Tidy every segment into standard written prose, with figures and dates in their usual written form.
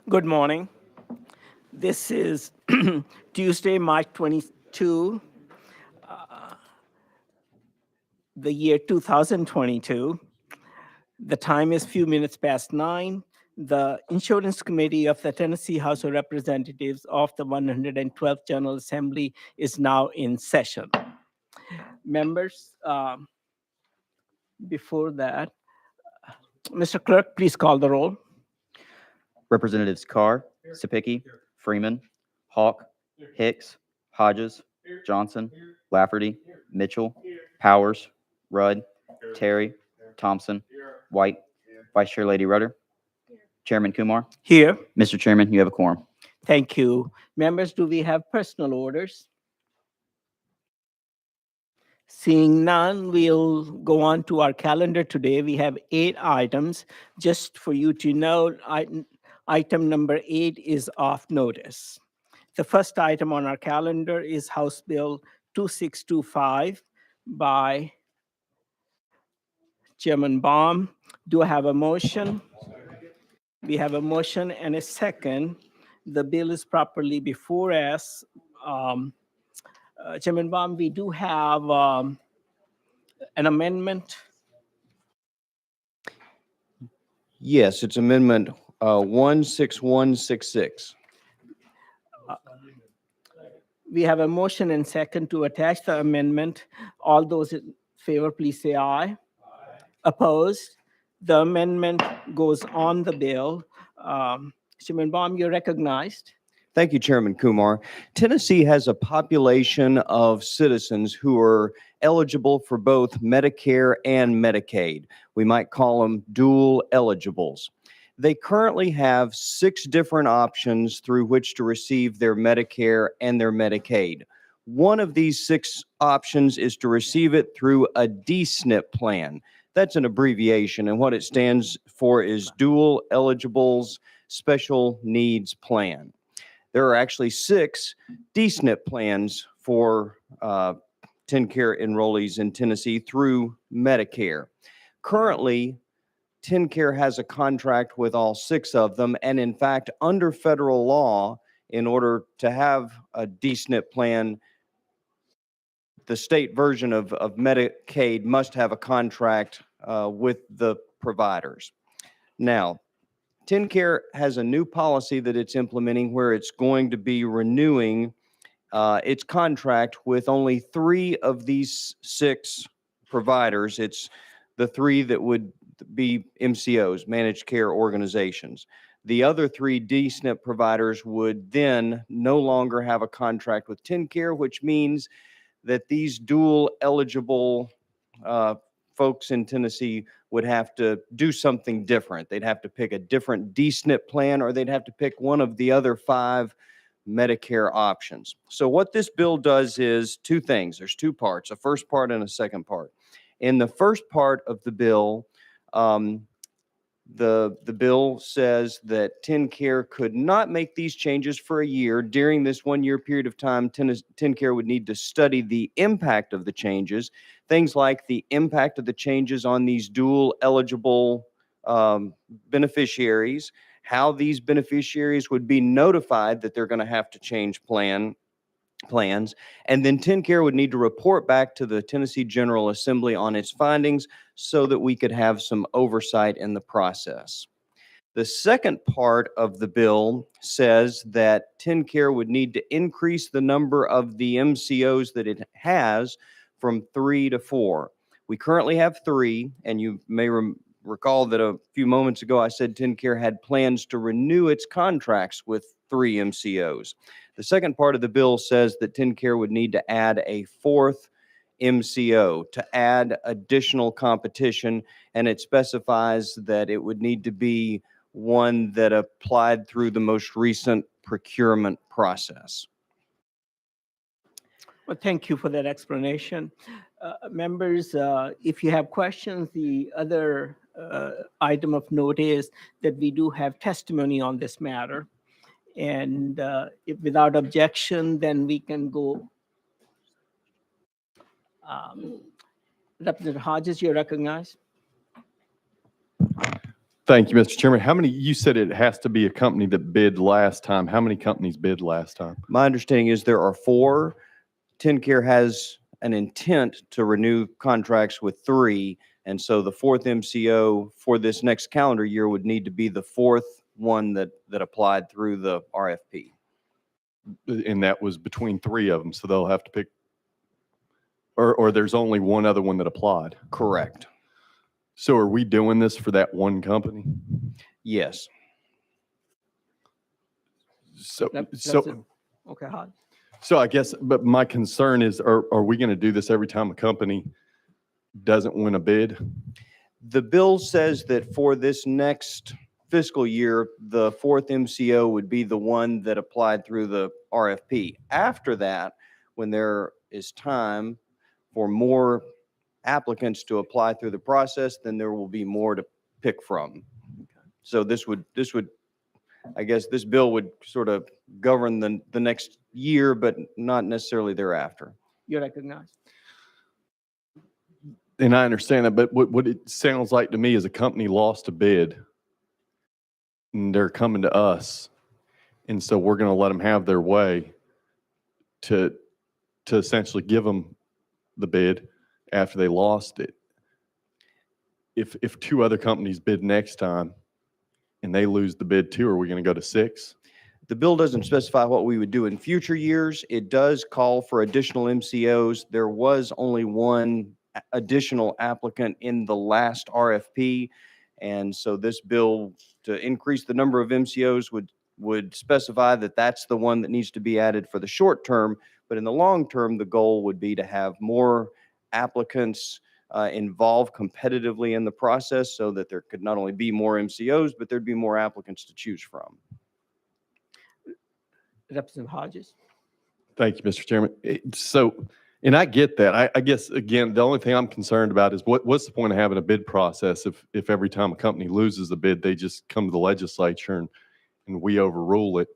Good morning. This is Tuesday, March 22, the year 2022. The time is few minutes past 9. The Insurance Committee of the Tennessee House of Representatives of the 112th General Assembly is now in session. Members, before that, Mr. Clerk, please call the roll. Representatives Carr, Sapicki, Freeman, Hawk, Hicks, Hodges, Johnson, Lafferty, Mitchell, Powers, Rudd, Terry, Thompson, White, Vice Chair Lady Rudder, Chairman Kumar. Here. Mr. Chairman, you have a quorum. Thank you. Members, do we have personal orders? Seeing none, we'll go on to our calendar today. We have 8 items. Just for you to know, item number 8 is off notice. The first item on our calendar is House Bill 2625 by Chairman Baum. Do I have a motion? We have a motion and a second. The bill is properly before us. Chairman Baum, we do have an amendment. Yes, it's Amendment 16166. We have a motion and second to attach the amendment. All those in favor, please say aye. Opposed? The amendment goes on the bill. Chairman Baum, you're recognized. Thank you, Chairman Kumar. Tennessee has a population of citizens who are eligible for both Medicare and Medicaid. We might call them dual eligibles. They currently have 6 different options through which to receive their Medicare and their Medicaid. One of these 6 options is to receive it through a DSNP plan. That's an abbreviation, and what it stands for is Dual Eligibles Special Needs Plan. There are actually 6 DSNP plans for Tenncare enrollees in Tennessee through Medicare. Currently, Tenncare has a contract with all 6 of them, and in fact, under federal law, in order to have a DSNP plan, the state version of Medicaid must have a contract with the providers. Now, Tenncare has a new policy that it's implementing where it's going to be renewing its contract with only 3 of these 6 providers. It's the 3 that would be MCOs, managed care organizations. The other 3 DSNP providers would then no longer have a contract with Tenncare, which means that these dual eligible folks in Tennessee would have to do something different. They'd have to pick a different DSNP plan, or they'd have to pick one of the other 5 Medicare options. So what this bill does is 2 things. There's 2 parts, a first part and a second part. In the first part of the bill, the bill says that Tenncare could not make these changes for a year. During this 1-year period of time, Tenncare would need to study the impact of the changes, things like the impact of the changes on these dual eligible beneficiaries, how these beneficiaries would be notified that they're going to have to change plans, and then Tenncare would need to report back to the Tennessee General Assembly on its findings so that we could have some oversight in the process. The second part of the bill says that Tenncare would need to increase the number of the MCOs that it has from 3 to 4. We currently have 3, and you may recall that a few moments ago I said Tenncare had plans to renew its contracts with 3 MCOs. The second part of the bill says that Tenncare would need to add a 4th MCO to add additional competition, and it specifies that it would need to be one that applied through the most recent procurement process. Well, thank you for that explanation. Members, if you have questions, the other item of note is that we do have testimony on this matter. And if without objection, then we can go. Representative Hodges, you're recognized. Thank you, Mr. Chairman. How many, you said it has to be a company that bid last time. How many companies bid last time? My understanding is there are 4. Tenncare has an intent to renew contracts with 3, and so the 4th MCO for this next calendar year would need to be the 4th one that applied through the RFP. And that was between 3 of them, so they'll have to pick, or there's only one other one that applied. Correct. So are we doing this for that one company? Yes. So, Okay, Hod. so I guess, but my concern is, are we going to do this every time a company doesn't win a bid? The bill says that for this next fiscal year, the 4th MCO would be the one that applied through the RFP. After that, when there is time for more applicants to apply through the process, then there will be more to pick from. So this would, I guess this bill would sort of govern the next year, but not necessarily thereafter. You recognize. And I understand that, but what it sounds like to me is a company lost a bid and they're coming to us. And so we're going to let them have their way to essentially give them the bid after they lost it. If 2 other companies bid next time and they lose the bid too, are we going to go to 6? The bill doesn't specify what we would do in future years. It does call for additional MCOs. There was only 1 additional applicant in the last RFP. And so this bill, to increase the number of MCOs, would specify that that's the one that needs to be added for the short term. But in the long term, the goal would be to have more applicants involved competitively in the process so that there could not only be more MCOs, but there'd be more applicants to choose from. Representative Hodges. Thank you, Mr. Chairman. So, and I get that. I guess, again, the only thing I'm concerned about is what's the point of having a bid process if every time a company loses the bid, they just come to the legislature and we overrule it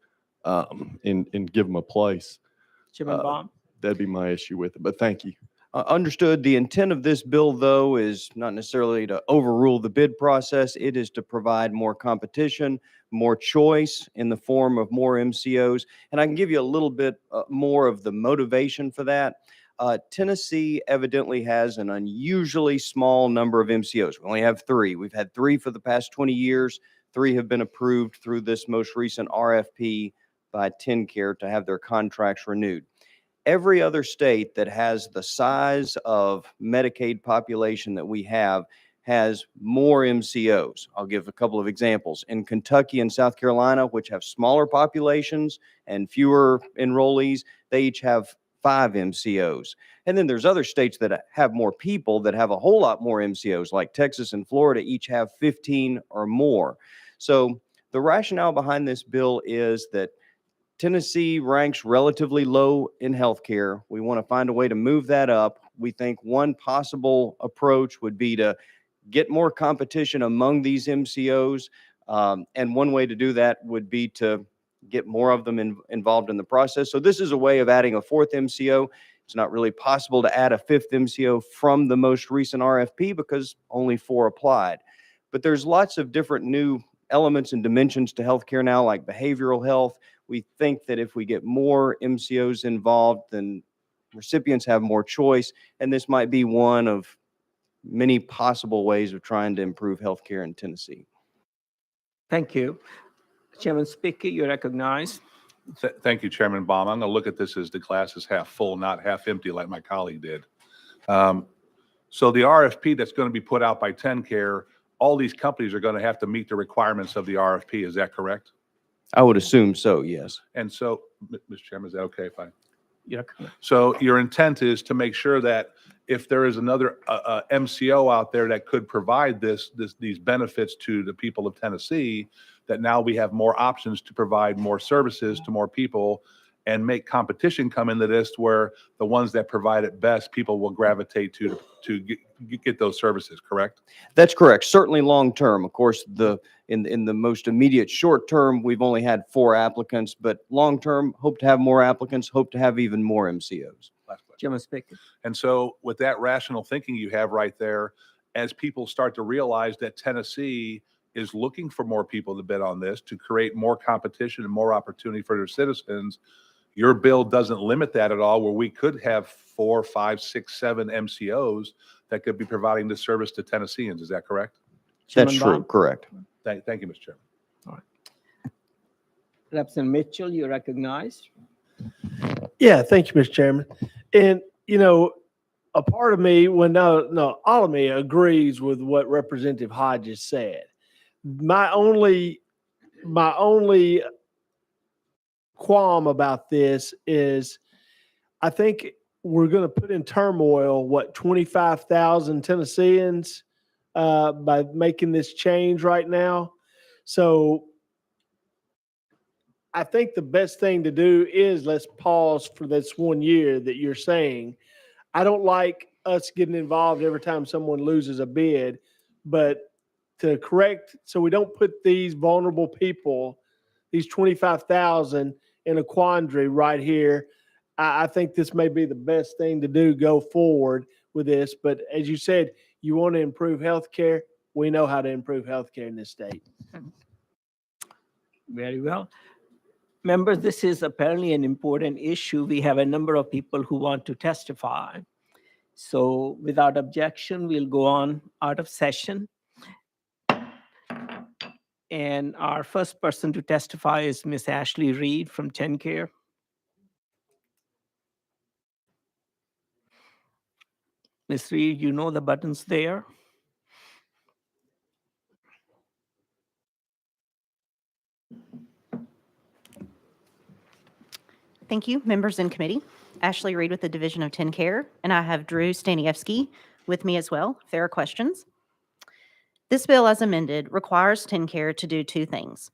and give them a place. Chairman Baum. That'd be my issue with it, but thank you. Understood. The intent of this bill, though, is not necessarily to overrule the bid process. It is to provide more competition, more choice in the form of more MCOs. And I can give you a little bit more of the motivation for that. Tennessee evidently has an unusually small number of MCOs. We only have 3. We've had 3 for the past 20 years. 3 have been approved through this most recent RFP by Tenncare to have their contracts renewed. Every other state that has the size of Medicaid population that we have has more MCOs. I'll give a couple of examples. In Kentucky and South Carolina, which have smaller populations and fewer enrollees, they each have 5 MCOs. And then there's other states that have more people that have a whole lot more MCOs, like Texas and Florida each have 15 or more. So the rationale behind this bill is that Tennessee ranks relatively low in healthcare. We want to find a way to move that up. We think one possible approach would be to get more competition among these MCOs. And one way to do that would be to get more of them involved in the process. So this is a way of adding a 4th MCO. It's not really possible to add a 5th MCO from the most recent RFP because only 4 applied. But there's lots of different new elements and dimensions to healthcare now, like behavioral health. We think that if we get more MCOs involved, then recipients have more choice, and this might be one of many possible ways of trying to improve healthcare in Tennessee. Thank you. Chairman Speaker, you recognize. Thank you, Chairman Baum. I'm going to look at this as the glass is half full, not half empty like my colleague did. So the RFP that's going to be put out by Tenncare, all these companies are going to have to meet the requirements of the RFP. Is that correct? I would assume so, yes. And so, Mr. Chairman, is that okay if I? Yeah. So your intent is to make sure that if there is another MCO out there that could provide these benefits to the people of Tennessee, that now we have more options to provide more services to more people and make competition come into this, where the ones that provide it best, people will gravitate to get those services, correct? That's correct. Certainly long term. Of course, in the most immediate short term, we've only had 4 applicants, but long term, hope to have more applicants, hope to have even more MCOs. Last question. Chairman Speaker. And so with that rational thinking you have right there, as people start to realize that Tennessee is looking for more people to bid on this to create more competition and more opportunity for their citizens. Your bill doesn't limit that at all, where we could have 4, 5, 6, 7 MCOs that could be providing this service to Tennesseans. Is that correct? That's Chairman true, Bond? correct. Thank you, Mr. Chairman. Representative Mitchell, you're recognized. Yeah, thank you, Mr. Chairman. And, you know, a part of me, all of me agrees with what Representative Hodges said. My only qualm about this is I think we're going to put in turmoil, 25,000 Tennesseans by making this change right now. So I think the best thing to do is let's pause for this 1 year that you're saying. I don't like us getting involved every time someone loses a bid, but to correct so we don't put these vulnerable people, these 25,000 in a quandary right here. I think this may be the best thing to do go forward with this. But as you said, you want to improve healthcare. We know how to improve healthcare in this state. Very well. Members, this is apparently an important issue. We have a number of people who want to testify. So without objection, we'll go on out of session. And our first person to testify is Miss Ashley Reed from Tenncare. Miss Reed, you know the buttons there. Thank you, members and committee. Ashley Reed with the Division of Tenncare, and I have Drew Staniewski with me as well, if there are questions. This bill, as amended, requires Tenncare to do two things.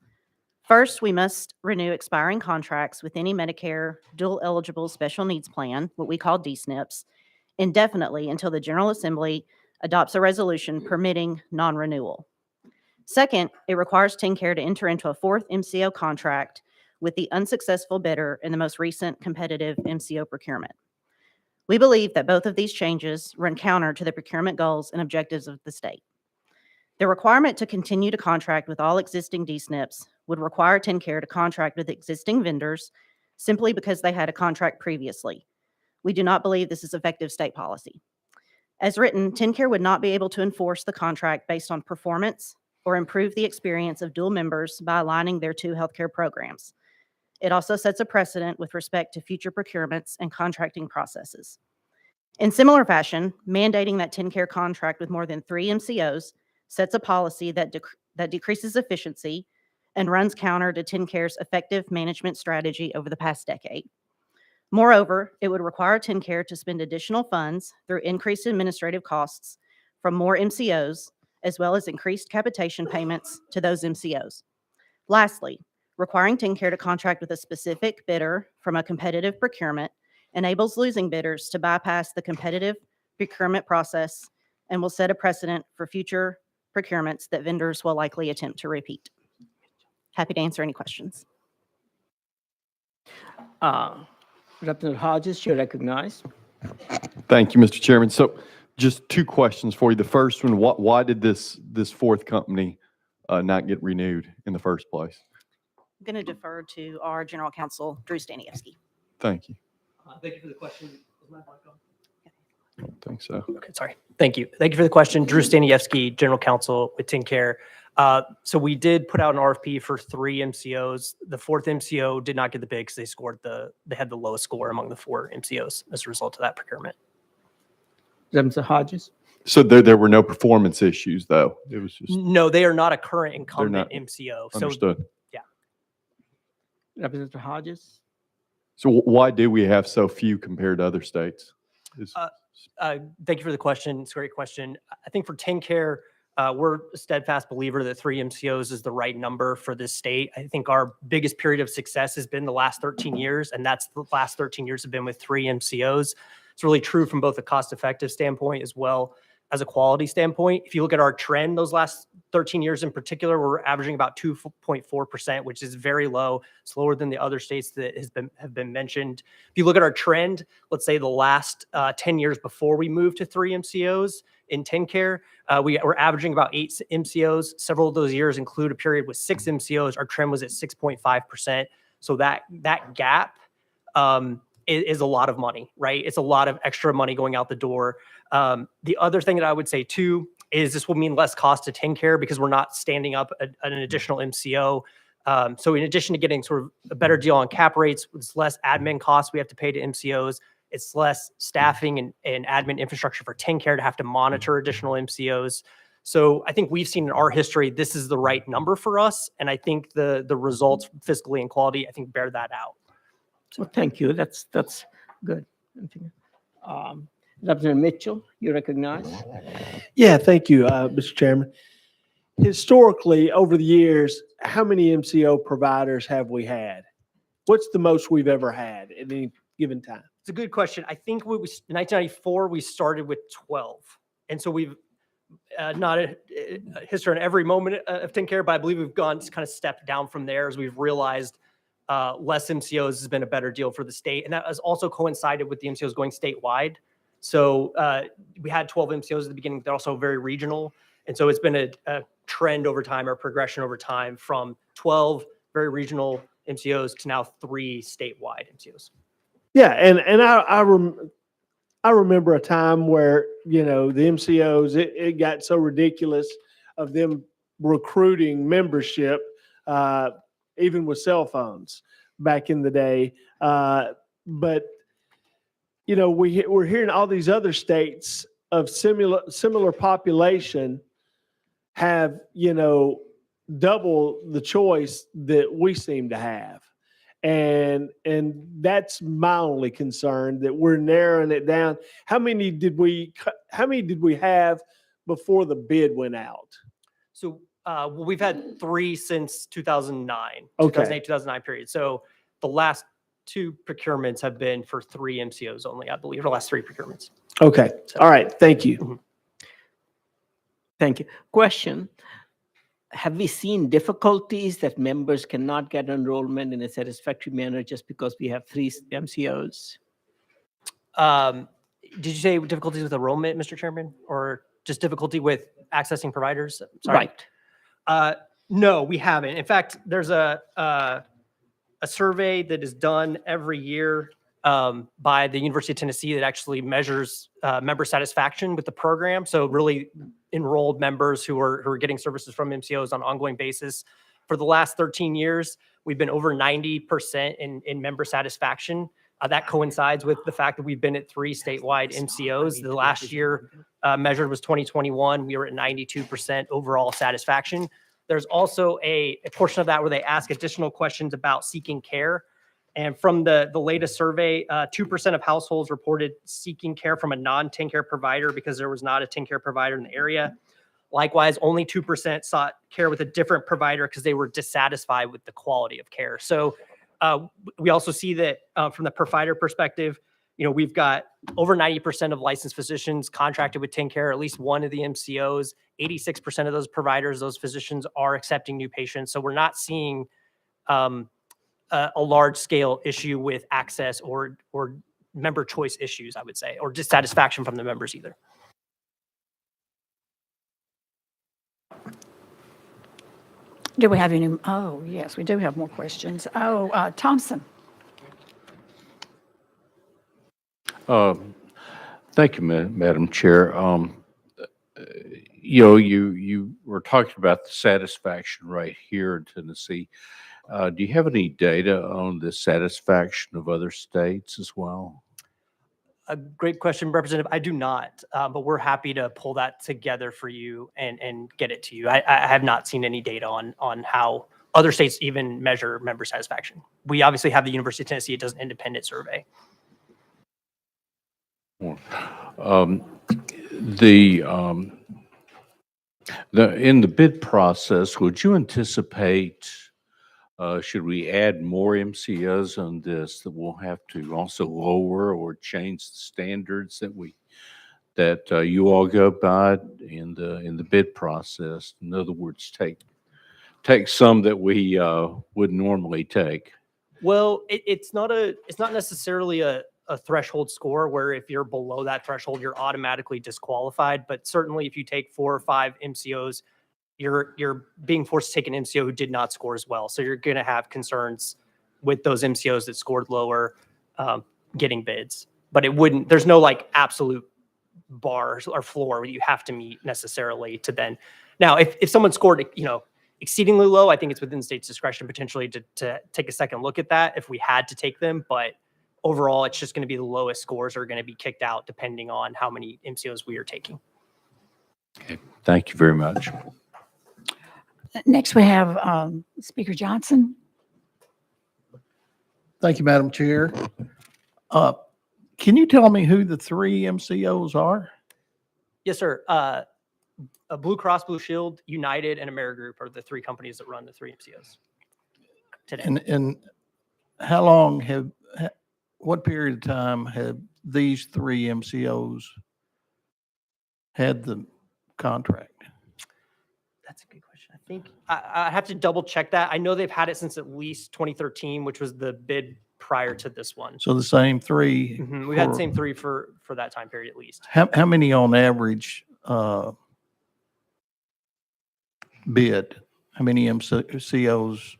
First, we must renew expiring contracts with any Medicare dual-eligible special needs plan, what we call DSNPs, indefinitely until the General Assembly adopts a resolution permitting non-renewal. Second, it requires Tenncare to enter into a fourth MCO contract with the unsuccessful bidder in the most recent competitive MCO procurement. We believe that both of these changes run counter to the procurement goals and objectives of the state. The requirement to continue to contract with all existing DSNPs would require Tenncare to contract with existing vendors simply because they had a contract previously. We do not believe this is effective state policy. As written, Tenncare would not be able to enforce the contract based on performance or improve the experience of dual members by aligning their two healthcare programs. It also sets a precedent with respect to future procurements and contracting processes. In similar fashion, mandating that Tenncare contract with more than 3 MCOs sets a policy that decreases efficiency and runs counter to Tenncare's effective management strategy over the past decade. Moreover, it would require Tenncare to spend additional funds through increased administrative costs from more MCOs, as well as increased capitation payments to those MCOs. Lastly, requiring Tenncare to contract with a specific bidder from a competitive procurement enables losing bidders to bypass the competitive procurement process and will set a precedent for future procurements that vendors will likely attempt to repeat. Happy to answer any questions. Representative Hodges, you're recognized. Thank you, Mr. Chairman. So just 2 questions for you. The first one, why did this fourth company not get renewed in the first place? I'm going to defer to our General Counsel, Drew Staniewski. Thank you. Thank you for the question. Is my mic on? I don't think so. Okay, sorry. Thank you. Thank you for the question. Drew Staniewski, General Counsel with Tenncare. So we did put out an RFP for 3 MCOs. The 4th MCO did not get the bid because they had the lowest score among the 4 MCOs as a result of that procurement. Representative Hodges. So there were no performance issues, though. It was just No, they are not a current incumbent not- MCO. So understood. Representative Hodges. So why do we have so few compared to other states? Is- thank you for the question. It's a great question. I think for Tenncare, we're a steadfast believer that 3 MCOs is the right number for this state. I think our biggest period of success has been the last 13 years, and that's the last 13 years have been with 3 MCOs. It's really true from both a cost-effective standpoint as well as a quality standpoint. If you look at our trend, those last 13 years in particular, we're averaging about 2.4%, which is very low, slower than the other states that have been mentioned. If you look at our trend, let's say the last 10 years before we moved to 3 MCOs in Tenncare, we were averaging about 8 MCOs. Several of those years include a period with 6 MCOs. Our trend was at 6.5%. So that gap is a lot of money, right? It's a lot of extra money going out the door. The other thing that I would say too is this will mean less cost to Tenncare because we're not standing up an additional MCO. So in addition to getting sort of a better deal on cap rates, it's less admin costs we have to pay to MCOs. It's less staffing and admin infrastructure for Tenncare to have to monitor additional MCOs. So I think we've seen in our history, this is the right number for us. And I think the results fiscally and quality, I think bear that out. Well, thank you. That's good. Representative Mitchell, you recognize? Yeah, thank you, Mr. Chairman. Historically, over the years, how many MCO providers have we had? What's the most we've ever had at any given time? It's a good question. I think in 1994, we started with 12. And so we've not a history on every moment of Tenncare, but I believe we've gone kind of stepped down from there as we've realized less MCOs has been a better deal for the state. And that has also coincided with the MCOs going statewide. So we had 12 MCOs at the beginning, but they're also very regional. And so it's been a trend over time or progression over time from 12 very regional MCOs to now 3 statewide MCOs. Yeah, and I remember a time where, you know, the MCOs, it got so ridiculous of them recruiting membership, even with cell phones back in the day. But, you know, we're hearing all these other states of similar population have, you know, double the choice that we seem to have. And that's my only concern, that we're narrowing it down. How many did we have before the bid went out? So well, we've had 3 since 2009, Okay. 2008, 2009 period. So the last 2 procurements have been for 3 MCOs only, I believe, the last 3 procurements. Okay. All right. Thank you. Thank you. Question. Have we seen difficulties that members cannot get enrollment in a satisfactory manner just because we have 3 MCOs? Did you say difficulties with enrollment, Mr. Chairman, or just difficulty with accessing providers? Sorry. Right. No, we haven't. In fact, there's a survey that is done every year by the University of Tennessee that actually measures member satisfaction with the program. So really enrolled members who are getting services from MCOs on an ongoing basis. For the last 13 years, we've been over 90% in member satisfaction. That coincides with the fact that we've been at 3 statewide MCOs. The last year measured was 2021. We were at 92% overall satisfaction. There's also a portion of that where they ask additional questions about seeking care. And from the latest survey, 2% of households reported seeking care from a non-Tenncare provider because there was not a Tenncare provider in the area. Likewise, only 2% sought care with a different provider because they were dissatisfied with the quality of care. So we also see that from the provider perspective, you know, we've got over 90% of licensed physicians contracted with Tenncare, at least one of the MCOs. 86% of those providers, those physicians, are accepting new patients. So we're not seeing a large scale issue with access or member choice issues, I would say, or dissatisfaction from the members either. Do we have any? Oh, yes, we do have more questions. Oh, Thompson. Thank you, Madam Chair. You know, you were talking about the satisfaction rate here in Tennessee. Do you have any data on the satisfaction of other states as well? A great question, Representative. I do not, but we're happy to pull that together for you and get it to you. I have not seen any data on how other states even measure member satisfaction. We obviously have the University of Tennessee. It does an independent survey. In the bid process, would you anticipate, should we add more MCOs on this, that we'll have to also lower or change the standards that you all go by in the bid process? In other words, take some that we would normally take. Well, it's not necessarily a threshold score where if you're below that threshold, you're automatically disqualified. But certainly if you take 4 or 5 MCOs, you're being forced to take an MCO who did not score as well. So you're going to have concerns with those MCOs that scored lower getting bids. But there's no like absolute bars or floor you have to meet necessarily to then. Now, if someone scored, exceedingly low, I think it's within the state's discretion potentially to take a second look at that if we had to take them. But overall, it's just going to be the lowest scores are going to be kicked out depending on how many MCOs we are taking. Okay. Thank you very much. Next, we have Speaker Johnson. Thank you, Madam Chair. Can you tell me who the 3 MCOs are? Yes, sir. Blue Cross Blue Shield, United, and AmeriGroup are the 3 companies that run the 3 MCOs today. And how long what period of time have these 3 MCOs had the contract? That's a good question. I think I have to double check that. I know they've had it since at least 2013, which was the bid prior to this one. So the same 3? Mhm. We've had the same 3 for that time period at least. How many on average bid? How many MCOs?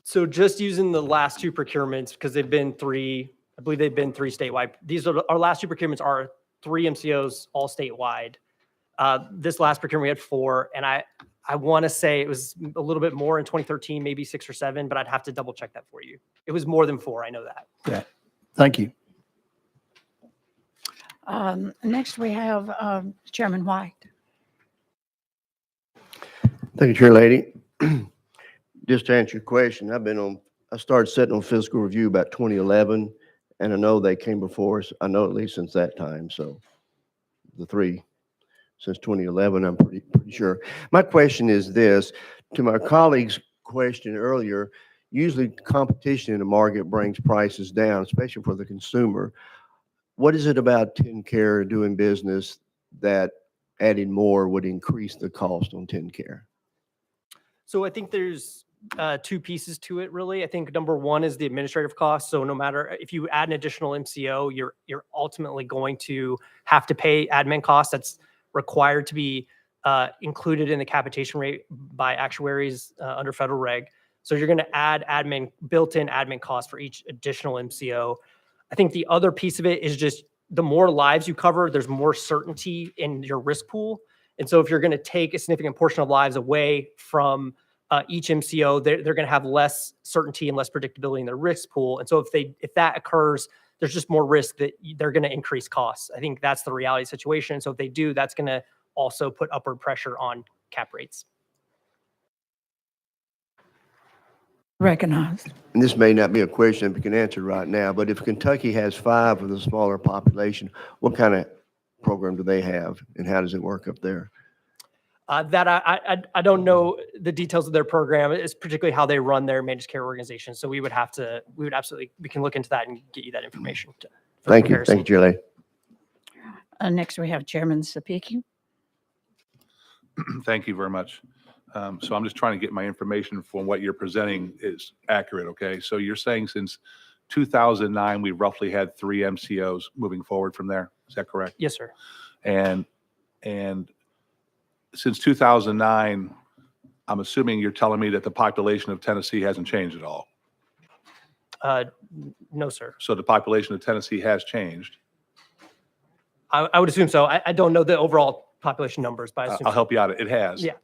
So just using the last 2 procurements, because they've been 3, I believe they've been 3 statewide. These are our last 2 procurements are 3 MCOs all statewide. This last procurement we had 4, and I want to say it was a little bit more in 2013, maybe 6 or 7, but I'd have to double check that for you. It was more than 4. I know that. Yeah. Thank you. Next, we have Chairman White. Thank you, Chair Lady. Just to answer your question, I started sitting on fiscal review about 2011, and I know they came before us. I know at least since that time. So the 3 since 2011, I'm pretty sure. My question is this: to my colleague's question earlier, usually competition in the market brings prices down, especially for the consumer. What is it about Tenncare doing business that adding more would increase the cost on Tenncare? So I think there's 2 pieces to it, really. I think number 1 is the administrative cost. So no matter if you add an additional MCO, you're ultimately going to have to pay admin costs. That's required to be included in the capitation rate by actuaries under federal reg. So you're going to add built-in admin costs for each additional MCO. I think the other piece of it is just the more lives you cover, there's more certainty in your risk pool. And so if you're going to take a significant portion of lives away from each MCO, they're going to have less certainty and less predictability in their risk pool. And so if that occurs, there's just more risk that they're going to increase costs. I think that's the reality situation. So if they do, that's going to also put upward pressure on cap rates. Recognized. And this may not be a question that we can answer right now, but if Kentucky has 5 with a smaller population, what kind of program do they have, and how does it work up there? That I don't know the details of their program. It's particularly how they run their managed care organization. So we can look into that and get you that information. Thank you. Thank you, Chair Lady. Next, we have Chairman Sapiki. Thank you very much. So I'm just trying to get my information from what you're presenting is accurate, okay? So you're saying since 2009, we roughly had 3 MCOs moving forward from there. Is that correct? Yes, sir. And since 2009, I'm assuming you're telling me that the population of Tennessee hasn't changed at all. No, sir. So the population of Tennessee has changed. I would assume so. I don't know the overall population numbers, but I assume I'll so. help you out. It has. Yeah.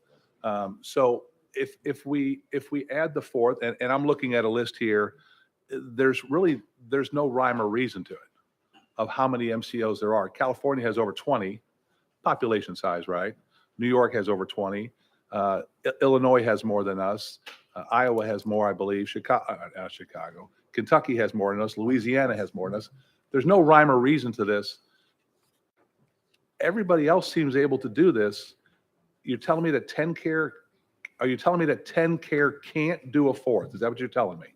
So if we add the 4th, and I'm looking at a list here, there's no rhyme or reason to it of how many MCOs there are. California has over 20 population size, right? New York has over 20. Illinois has more than us. Iowa has more, I believe. Chicago. Kentucky has more than us. Louisiana has more than us. There's no rhyme or reason to this. Everybody else seems able to do this. You're telling me that Tenncare can't do a 4th? Is that what you're telling me?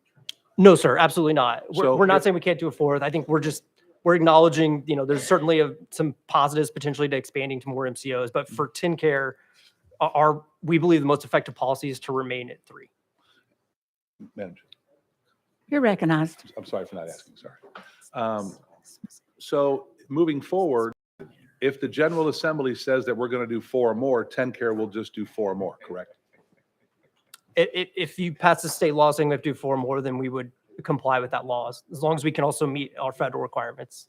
No, sir, absolutely not. So We're not saying we can't do a 4th. I think we're just we're acknowledging, there's certainly some positives potentially to expanding to more MCOs, but for Tenncare, we believe the most effective policy is to remain at 3. Madam Chair. You're recognized. I'm sorry for not asking, sorry. So moving forward, if the General Assembly says that we're going to do 4 more, Tenncare will just do 4 more, correct? If you pass the state law saying we have to do 4 more, then we would comply with that law, as long as we can also meet our federal requirements.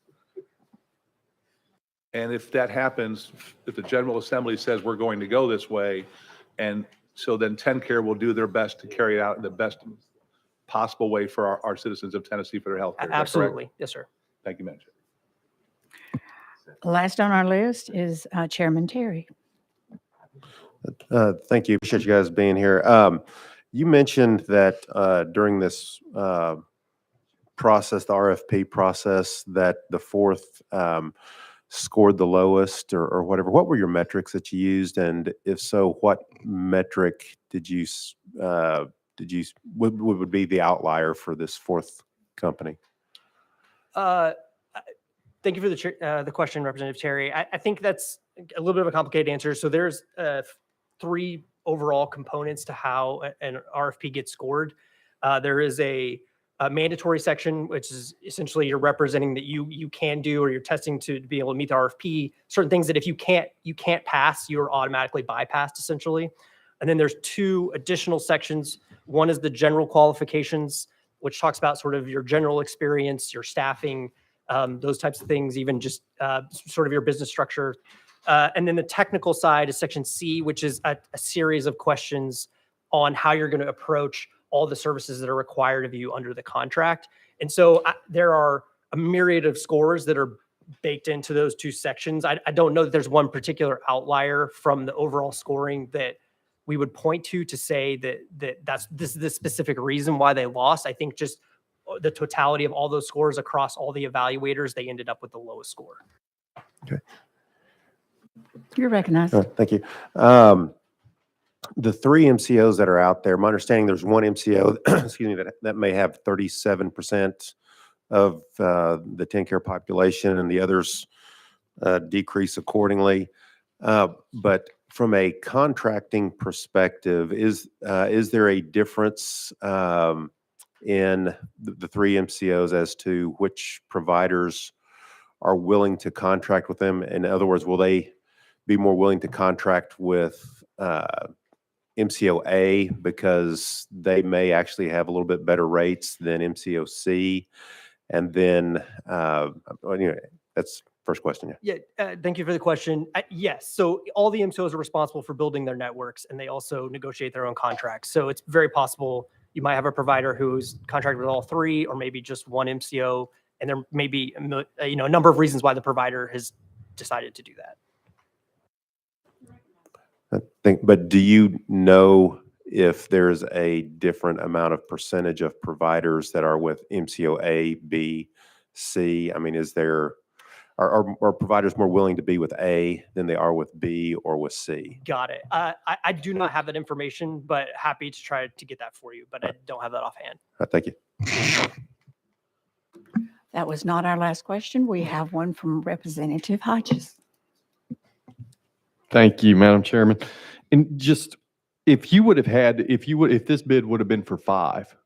And if that happens, if the General Assembly says we're going to go this way, and so then Tenncare will do their best to carry it out in the best possible way for our citizens of Tennessee for their health care. Absolutely. Yes, sir. Thank you, Madam Chair. Last on our list is Chairman Terry. Thank you. Appreciate you guys being here. You mentioned that during this process, the RFP process, that the 4th scored the lowest or whatever. What were your metrics that you used? And if so, what metric would be the outlier for this 4th company? Thank you for the question, Representative Terry. I think that's a little bit of a complicated answer. So there's 3 overall components to how an RFP gets scored. There is a mandatory section, which is essentially you're representing that you can do, or you're testing to be able to meet the RFP. Certain things that if you can't pass, you're automatically bypassed, essentially. And then there's 2 additional sections. One is the general qualifications, which talks about sort of your general experience, your staffing, those types of things, even just sort of your business structure. And then the technical side is section C, which is a series of questions on how you're going to approach all the services that are required of you under the contract. And so there are a myriad of scores that are baked into those 2 sections. I don't know that there's one particular outlier from the overall scoring that we would point to say that this is the specific reason why they lost. I think just the totality of all those scores across all the evaluators, they ended up with the lowest score. Okay. You're recognized. Thank you. The 3 MCOs that are out there, my understanding there's one MCO, excuse me, that may have 37% of the Tenncare population, and the others decrease accordingly. But from a contracting perspective, is there a difference in the 3 MCOs as to which providers are willing to contract with them? In other words, will they be more willing to contract with MCO A because they may actually have a little bit better rates than MCO C? And then, that's first question. Yeah, thank you for the question. Yes, so all the MCOs are responsible for building their networks, and they also negotiate their own contracts. So it's very possible you might have a provider who's contracted with all 3, or maybe just one MCO, and there may be a number of reasons why the provider has decided to do that. But do you know if there's a different amount of percentage of providers that are with MCO A, B, C? I mean, are providers more willing to be with A than they are with B or with C? Got it. I do not have that information, but happy to try to get that for you, but I don't have that offhand. Thank you. That was not our last question. We have one from Representative Hodges. Thank you, Madam Chairman. And just, if this bid would have been for 5,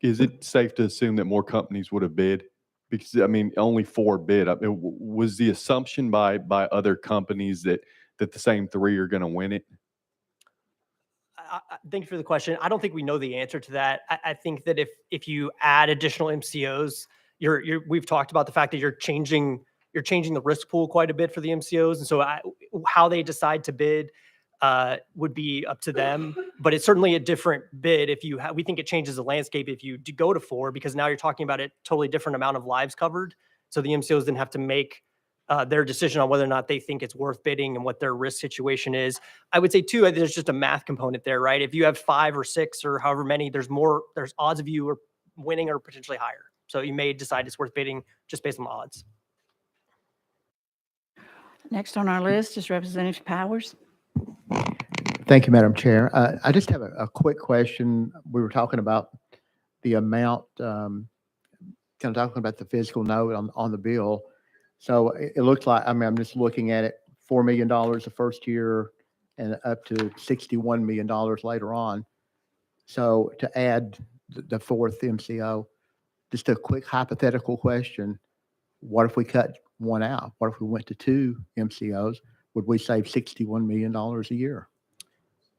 is it safe to assume that more companies would have bid? Because, I mean, only 4 bid. I mean, was the assumption by other companies that the same 3 are going to win it? Thank you for the question. I don't think we know the answer to that. I think that if you add additional MCOs, we've talked about the fact that you're changing the risk pool quite a bit for the MCOs. And so how they decide to bid would be up to them, but it's certainly a different bid. We think it changes the landscape if you do go to 4, because now you're talking about a totally different amount of lives covered. So the MCOs then have to make their decision on whether or not they think it's worth bidding and what their risk situation is. I would say too, there's just a math component there, right? If you have 5 or 6 or however many, there's odds of you are winning or potentially higher. So you may decide it's worth bidding just based on the odds. Next on our list is Representative Powers. Thank you, Madam Chair. I just have a quick question. We were talking about the amount kind of talking about the physical note on the bill. So it looks like, I mean, I'm just looking at it, $4 million the first year and up to $61 million later on. So to add the fourth MCO, just a quick hypothetical question. What if we cut one out? What if we went to two MCOs? Would we save $61 million a year?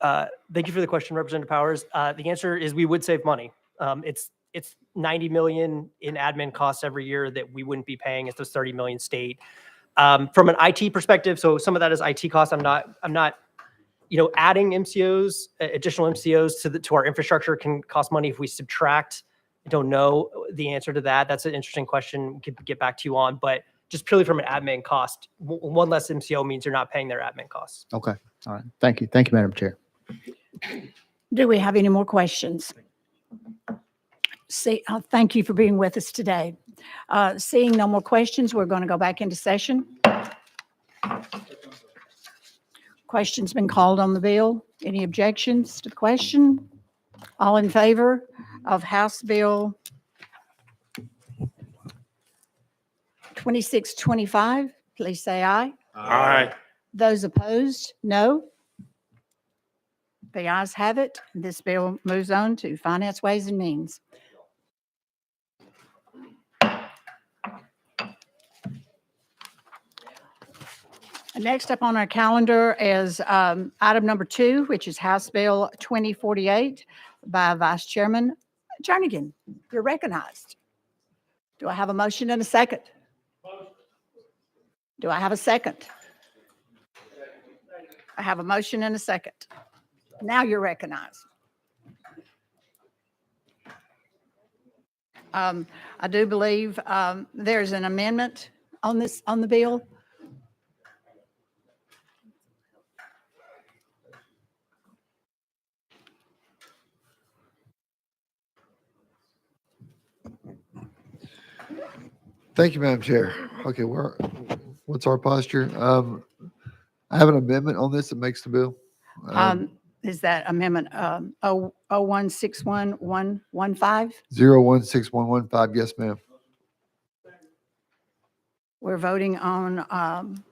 Thank you for the question, Representative Powers. The answer is we would save money. It's 90 million in admin costs every year that we wouldn't be paying. It's those 30 million state. From an IT perspective, so some of that is IT costs. I'm not, adding MCOs, additional MCOs to our infrastructure can cost money if we subtract. I don't know the answer to that. That's an interesting question. We could get back to you on, but just purely from an admin cost, one less MCO means you're not paying their admin costs. Okay. All right. Thank you. Thank you, Madam Chair. Do we have any more questions? Thank you for being with us today. Seeing no more questions, we're going to go back into session. Question's been called on the bill. Any objections to the question? All in favor of House Bill 2625, please say aye. Aye. Those opposed, no. The ayes have it. This bill moves on to Finance, Ways and Means. Next up on our calendar is item number 2, which is House Bill 2048 by Vice Chairman Jernigan. You're recognized. Do I have a motion and a second? Do I have a second? I have a motion and a second. Now you're recognized. I do believe there's an amendment on the bill. Thank you, Madam Chair. Okay, what's our posture? I have an amendment on this that makes the bill. Is that amendment 0161115? 016115, yes, ma'am. We're voting on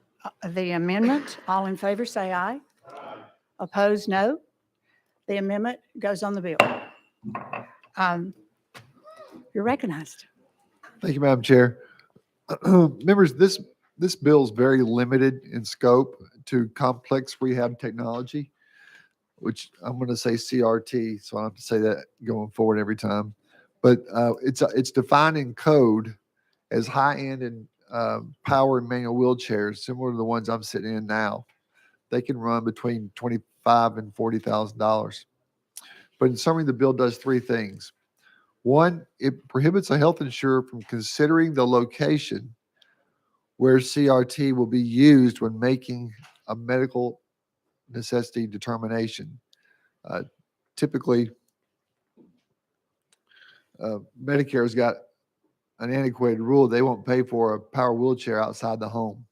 the amendment. All in favor, say aye. Opposed, no. The amendment goes on the bill. You're recognized. Thank you, Madam Chair. Members, this bill is very limited in scope to complex rehab technology, which I'm going to say CRT, so I don't have to say that going forward every time. But it's defined in code as high-end and power and manual wheelchairs, similar to the ones I'm sitting in now. They can run between $25,000 and $40,000. But in summary, the bill does 3 things. 1, it prohibits a health insurer from considering the location where CRT will be used when making a medical necessity determination. Typically, Medicare has got an antiquated rule. They won't pay for a power wheelchair outside the home.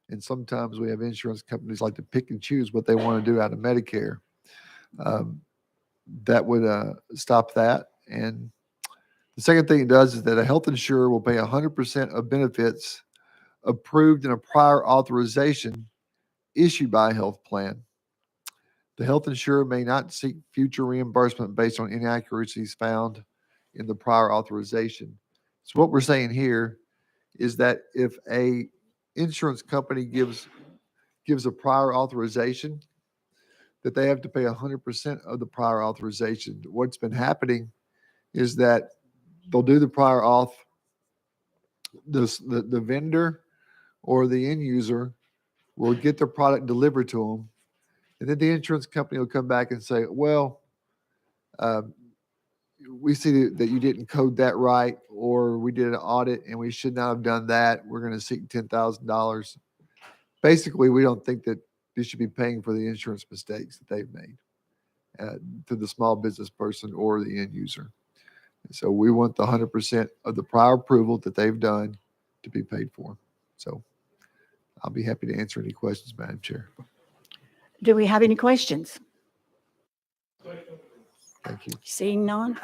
And sometimes we have insurance companies like to pick and choose what they want to do out of Medicare. That would stop that. And the second thing it does is that a health insurer will pay 100% of benefits approved in a prior authorization issued by a health plan. The health insurer may not seek future reimbursement based on inaccuracies found in the prior authorization. So what we're saying here is that if a insurance company gives a prior authorization, that they have to pay 100% of the prior authorization. What's been happening is that they'll do the prior auth, the vendor or the end user will get their product delivered to them, and then the insurance company will come back and say, well, we see that you didn't code that right, or we did an audit and we should not have done that. We're going to seek $10,000. Basically, we don't think that they should be paying for the insurance mistakes that they've made to the small business person or the end user. So we want the 100% of the prior approval that they've done to be paid for. So I'll be happy to answer any questions, Madam Chair. Do we have any questions? Thank you. Seeing none,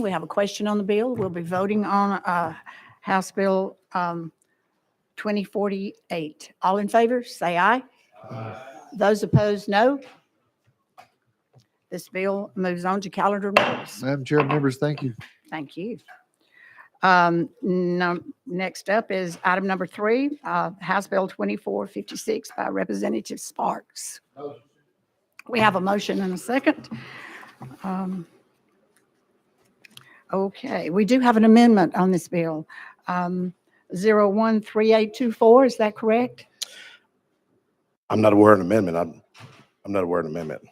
we have a question on the bill. We'll be voting on House Bill 2048. All in favor, say aye. Those opposed, no. This bill moves on to calendar notice. Madam Chair, members, thank you. Thank you. Next up is item number 3, House Bill 2456 by Representative Sparks. We have a motion and a second. Okay, we do have an amendment on this bill. 013824, is that correct? I'm not aware of an amendment. I'm not aware of an amendment.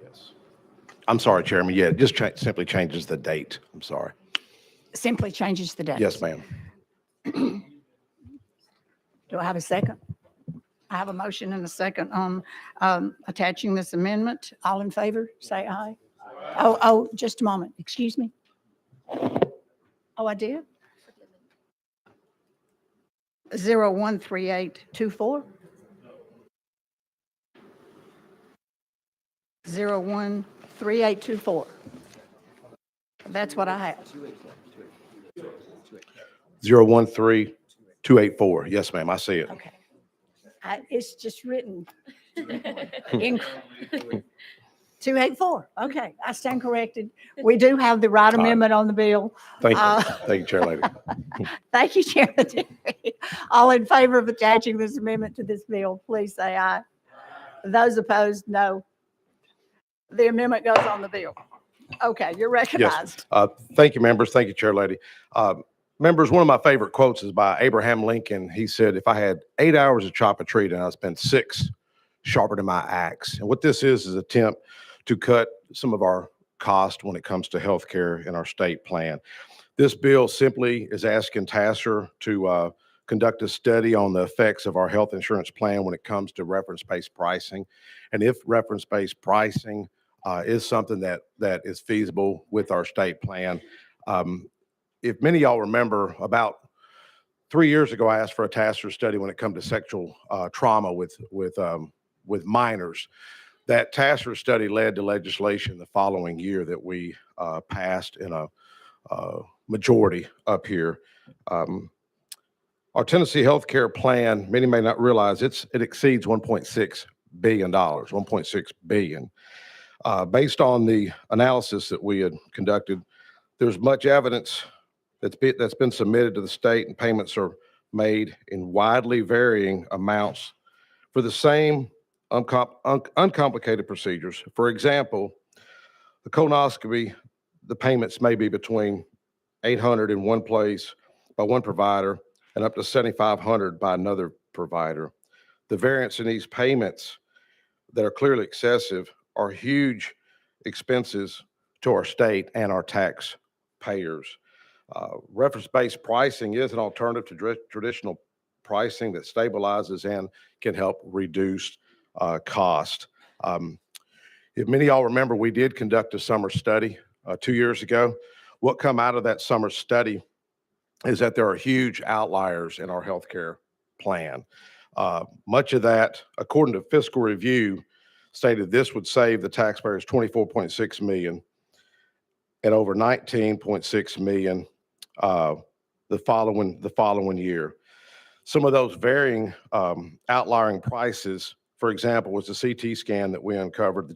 Yes. I'm sorry, Chairman. Yeah, it just simply changes the date. I'm sorry. Simply changes the date. Yes, ma'am. Do I have a second? I have a motion and a second on attaching this amendment. All in favor, say aye. Oh, just a moment. Excuse me. Oh, I did? 013824. 013824. That's what I have. 013284. Yes, ma'am. I see it. Okay. It's just written. in 284. Okay, I stand corrected. We do have the right amendment on the bill. Thank you. Thank you, Chair Lady. Thank you, Chairman Terry. All in favor of attaching this amendment to this bill, please say aye. Those opposed, no. The amendment goes on the bill. Okay, you're recognized. Yes. Thank you, members. Thank you, Chair Lady. Members, one of my favorite quotes is by Abraham Lincoln. He said, "If I had 8 hours to chop a tree, then I'd spend 6 sharpening my axe." And what this is an attempt to cut some of our cost when it comes to health care in our state plan. This bill simply is asking TASER to conduct a study on the effects of our health insurance plan when it comes to reference-based pricing. And if reference-based pricing is something that is feasible with our state plan. If many of y'all remember, about 3 years ago, I asked for a TASER study when it comes to sexual trauma with minors. That TASER study led to legislation the following year that we passed in a majority up here. Our Tennessee healthcare plan, many may not realize it exceeds $1.6 billion, $1.6 billion. Based on the analysis that we had conducted, there's much evidence that's been submitted to the state, and payments are made in widely varying amounts for the same uncomplicated procedures. For example, the colonoscopy, the payments may be between $800 in one place by one provider and up to $7,500 by another provider. The variance in these payments that are clearly excessive are huge expenses to our state and our taxpayers. Reference-based pricing is an alternative to traditional pricing that stabilizes and can help reduce cost. If many of y'all remember, we did conduct a summer study 2 years ago. What come out of that summer study is that there are huge outliers in our healthcare plan. Much of that, according to fiscal review, stated this would save the taxpayers $24.6 million and over $19.6 million the following year. Some of those varying outliering prices, for example, was the CT scan that we uncovered. The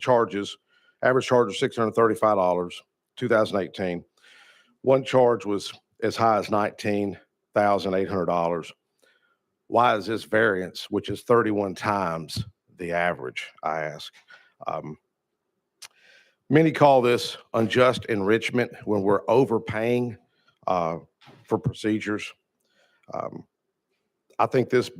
average charge was $635, 2018. One charge was as high as $19,800. Why is this variance, which is 31 times the average, I ask? Many call this unjust enrichment when we're overpaying for procedures. I think this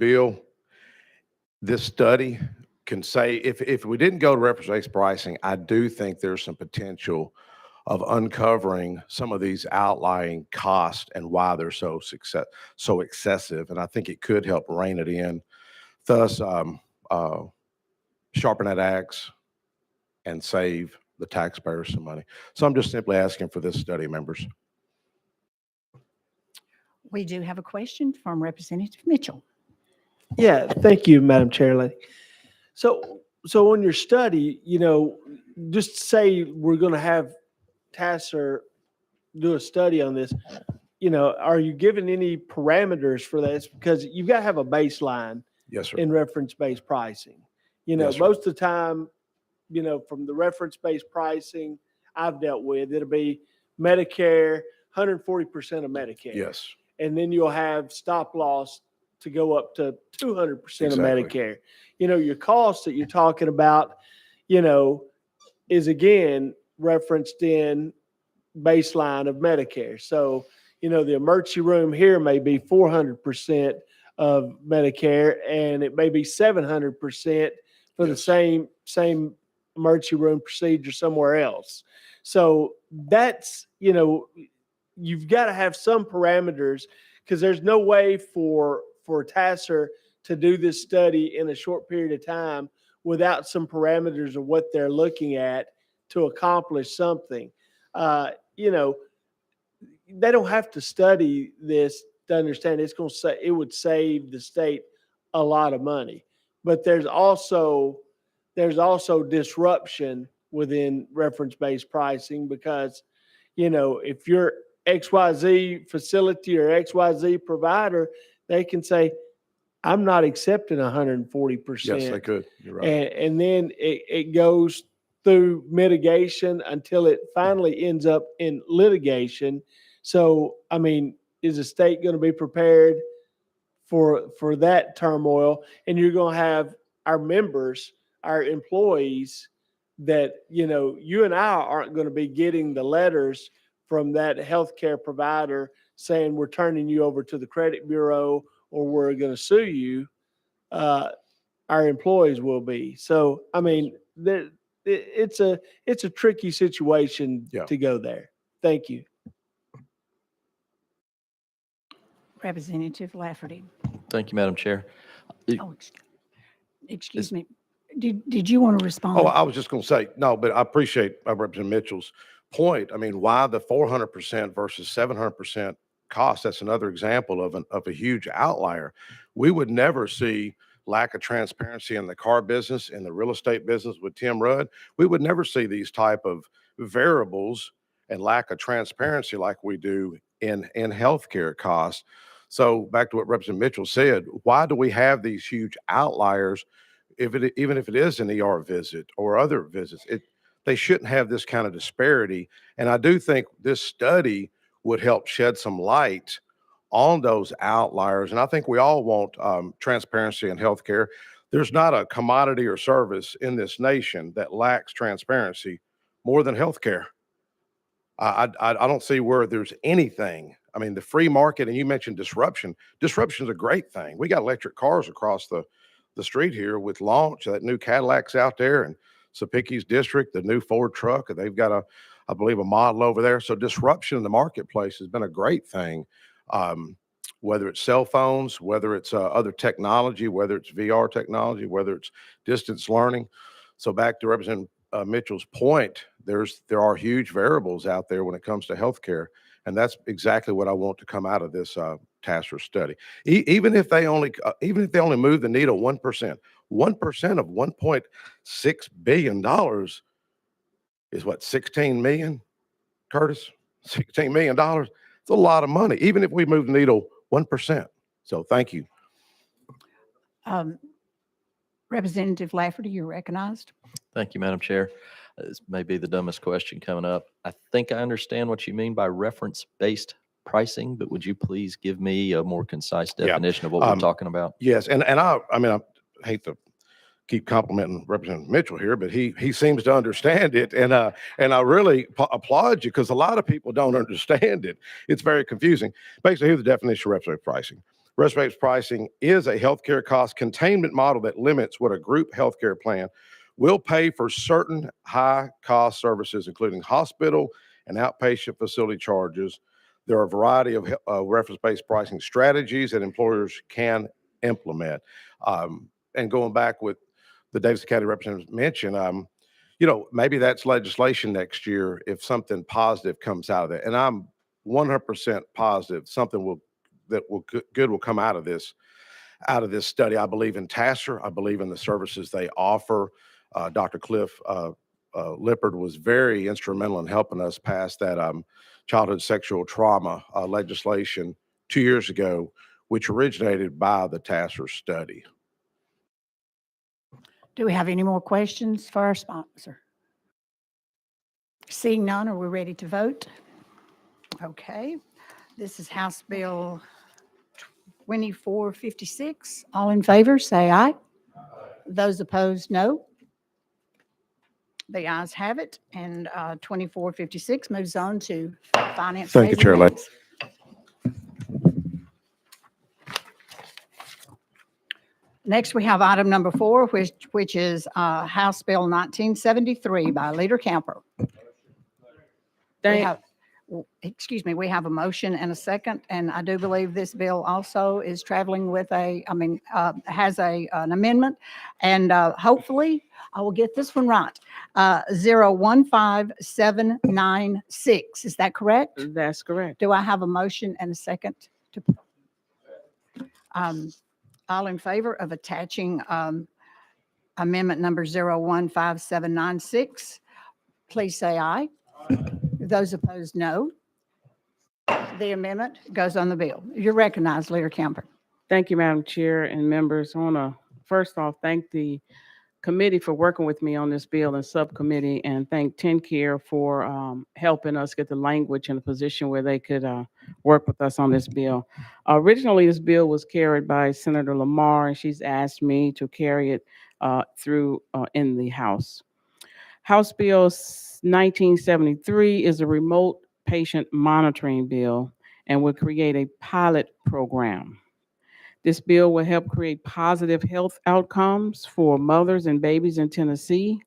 study can say, if we didn't go to reference-based pricing, I do think there's some potential of uncovering some of these outlying costs and why they're so excessive. And I think it could help rein it in, thus sharpen that axe and save the taxpayers some money. So I'm just simply asking for this study, members. We do have a question from Representative Mitchell. Yeah, thank you, Madam Chair Lady. So on your study, just say we're going to have TASER do a study on this, are you given any parameters for this? Because you've got to have a baseline Yes, sir. in reference-based pricing. Yes, sir. Most of the time, from the reference-based pricing I've dealt with, it'll be Medicare, 140% of Medicare. Yes. And then you'll have stop loss to go up to 200% of Exactly. Medicare. Your cost that you're talking about, is again referenced in baseline of Medicare. So, the emergency room here may be 400% of Medicare, and it may be 700% for the Yes. same emergency room procedure somewhere else. So that's, you've got to have some parameters, because there's no way for TASER to do this study in a short period of time without some parameters of what they're looking at to accomplish something. They don't have to study this to understand it would save the state a lot of money. But there's also disruption within reference-based pricing, because if you're XYZ facility or XYZ provider, they can say, I'm not accepting 140%. Yes, they could. You're right. And then it goes through mitigation until it finally ends up in litigation. So, is the state going to be prepared for that turmoil? And you're going to have our members, our employees, that, you and I aren't going to be getting the letters from that healthcare provider saying we're turning you over to the credit bureau or we're going to sue you. Our employees will be. So, it's a tricky situation to go there. Thank you. Representative Lafferty. Thank you, Madam Chair. Oh, excuse me. Did you want to respond? Oh, I was just going to say, no, but I appreciate Representative Mitchell's point. Why the 400% versus 700% cost? That's another example of a huge outlier. We would never see lack of transparency in the car business, in the real estate business with Tim Rudd. We would never see these type of variables and lack of transparency like we do in healthcare costs. So back to what Representative Mitchell said, why do we have these huge outliers? Even if it is an ER visit or other visits, they shouldn't have this kind of disparity. And I do think this study would help shed some light on those outliers. And I think we all want transparency in healthcare. There's not a commodity or service in this nation that lacks transparency more than healthcare. I don't see where there's anything. The free market, and you mentioned disruption. Disruption is a great thing. We got electric cars across the street here with launch, that new Cadillac's out there, and Sapicki's district, the new Ford truck. They've got I believe a model over there. So disruption in the marketplace has been a great thing. Whether it's cell phones, whether it's other technology, whether it's VR technology, whether it's distance learning. So back to Representative Mitchell's point, there are huge variables out there when it comes to healthcare, and that's exactly what I want to come out of this TASER study. Even if they only move the needle 1%, 1% of $1.6 billion is what, 16 million, Curtis? $16 million. It's a lot of money, even if we move the needle 1%. So thank you. Representative Lafferty, you're recognized. Thank you, Madam Chair. This may be the dumbest question coming up. I think I understand what you mean by reference-based pricing, but would you please give me a more concise definition of what we're talking about? Yes, and I hate to keep complimenting Representative Mitchell here, but he seems to understand it, and I really applaud you, because a lot of people don't understand it. It's very confusing. Basically, here's the definition of reference-based pricing. Reference-based pricing is a healthcare cost containment model that limits what a group healthcare plan will pay for certain high-cost services, including hospital and outpatient facility charges. There are a variety of reference-based pricing strategies that employers can implement. And going back with the Davidson County representative mentioned, maybe that's legislation next year if something positive comes out of it. And I'm 100% positive something good will come out of this study. I believe in TASSER. I believe in the services they offer. Dr. Cliff Lippard was very instrumental in helping us pass that childhood sexual trauma legislation 2 years ago, which originated by the TASSER study. Do we have any more questions for our sponsor? Seeing none, are we ready to vote? Okay. This is House Bill 2456. All in favor, say aye. Those opposed, no. The ayes have it, and 2456 moves on to Finance. Thank you, Ways and Chair. Means. Next, we have item number 4, which is House Bill 1973 by Leader Camper. We have a motion and a second, and I do believe this bill also is traveling with has an amendment, and hopefully I will get this one right. 015796, is that correct? That's correct. Do I have a motion and a second? All in favor of attaching amendment number 015796, please say aye. Those opposed, no. The amendment goes on the bill. You're recognized, Leader Camper. Thank you, Madam Chair and members. I want to first off thank the committee for working with me on this bill and subcommittee, and thank Tenncare for helping us get the language in a position where they could work with us on this bill. Originally, this bill was carried by Senator Lamar, and she's asked me to carry it through in the House. House Bill 1973 is a remote patient monitoring bill and will create a pilot program. This bill will help create positive health outcomes for mothers and babies in Tennessee,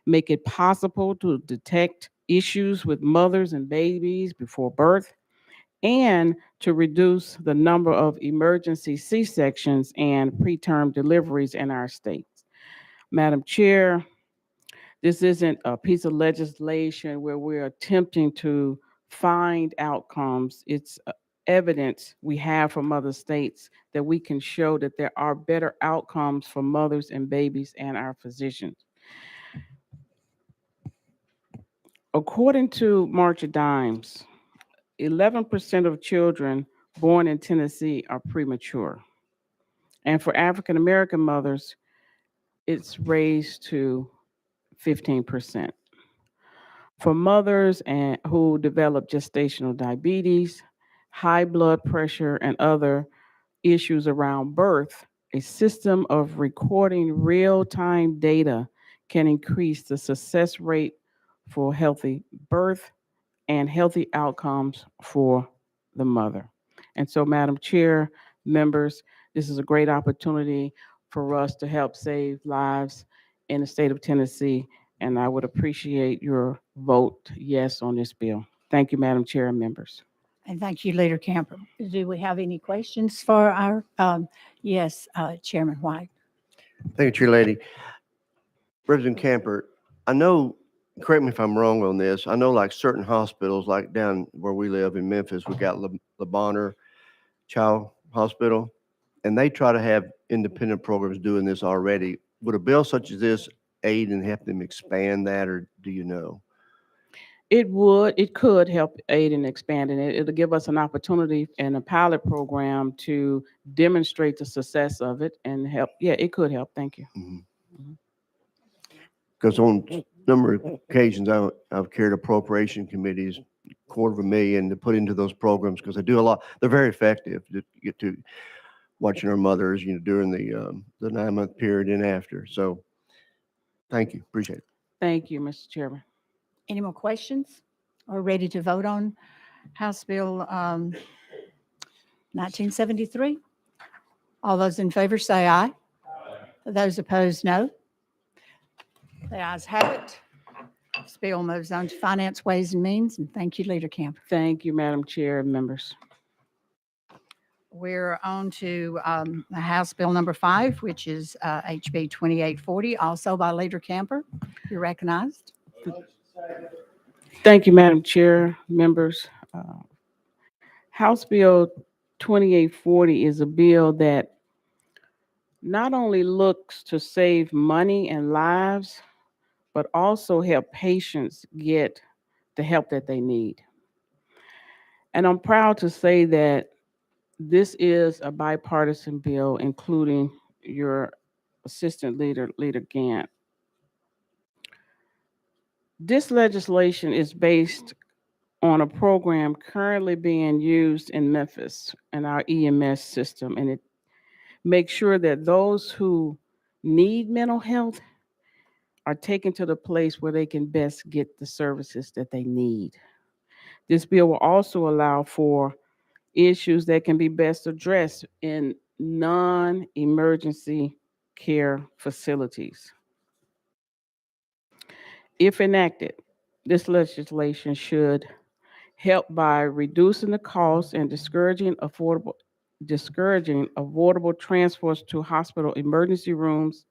make it possible to detect issues with mothers and babies before birth, and to reduce the number of emergency C-sections and preterm deliveries in our states. Madam Chair, this isn't a piece of legislation where we're attempting to find outcomes. It's evidence we have from other states that we can show that there are better outcomes for mothers and babies and our physicians. According to March of Dimes, 11% of children born in Tennessee are premature. And for African American mothers, it's raised to 15%. For mothers who develop gestational diabetes, high blood pressure, and other issues around birth, a system of recording real-time data can increase the success rate for healthy birth and healthy outcomes for the mother. And so, Madam Chair, members, this is a great opportunity for us to help save lives in the state of Tennessee, and I would appreciate your vote yes on this bill. Thank you, Madam Chair and members. And thank you, Leader Camper. Do we have any questions for our, yes, Chairman White? Thank you, Chair Lady. Representative Camper, I know, correct me if I'm wrong on this, I know like certain hospitals, like down where we live in Memphis, we got Le Bonheur Child Hospital, and they try to have independent programs doing this already. Would a bill such as this aid and help them expand that, or do you know? It could help aid in expanding it. It'll give us an opportunity in a pilot program to demonstrate the success of it and help. Yeah, it could help. Thank you. Because on a number of occasions, I've carried appropriation committees, $250,000 to put into those programs because they do a lot. They're very effective to get to watching our mothers, during the 9-month period and after. So thank you. Appreciate it. Thank you, Mr. Chairman. Any more questions? Or ready to vote on House Bill 1973? All those in favor say aye. Those opposed, no. The ayes have it. This bill moves on to Finance, Ways and Means, and thank you, Leader Camper. Thank you, Madam Chair and members. We're on to House Bill number 5, which is HB 2840, also by Leader Camper. You're recognized. Thank you, Madam Chair, members. House Bill 2840 is a bill that not only looks to save money and lives, but also help patients get the help that they need. And I'm proud to say that this is a bipartisan bill, including your Assistant Leader Gant. This legislation is based on a program currently being used in Memphis in our EMS system, and it makes sure that those who need mental health are taken to the place where they can best get the services that they need. This bill will also allow for issues that can be best addressed in non-emergency care facilities. If enacted, this legislation should help by reducing the cost and discouraging avoidable transfers to hospital emergency rooms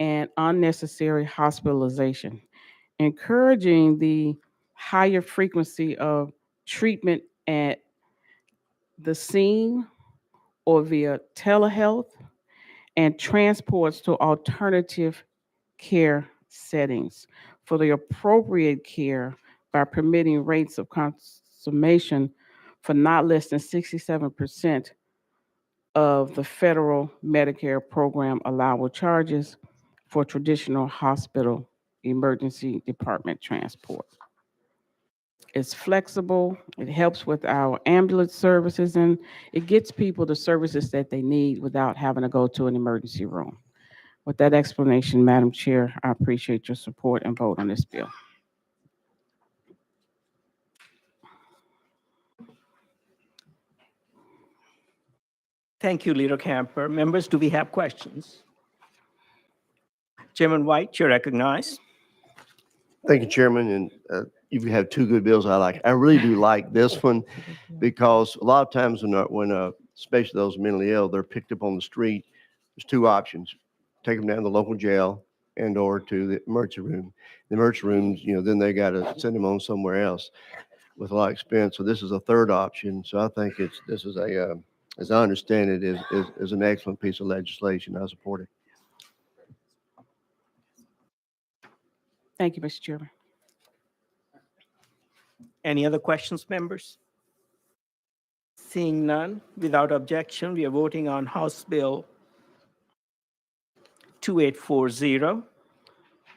and unnecessary hospitalization, encouraging the higher frequency of treatment at the scene or via telehealth, and transports to alternative care settings for the appropriate care by permitting rates of consummation for not less than 67% of the federal Medicare program allowable charges for traditional hospital emergency department transport. It's flexible, it helps with our ambulance services, and it gets people the services that they need without having to go to an emergency room. With that explanation, Madam Chair, I appreciate your support and vote on this bill. Thank you, Leader Camper. Members, do we have questions? Chairman White, you're recognized. Thank you, Chairman. And you have two good bills I like. I really do like this one because a lot of times when especially those mentally ill, they're picked up on the street. There's two options: take them down to the local jail and or to the emergency room. The emergency rooms, then they got to send them on somewhere else with a lot of expense. So this is a third option. So I think this is as I understand it, is an excellent piece of legislation. I support it. Thank you, Mr. Chairman. Any other questions, members? Seeing none, without objection, we are voting on House Bill 2840.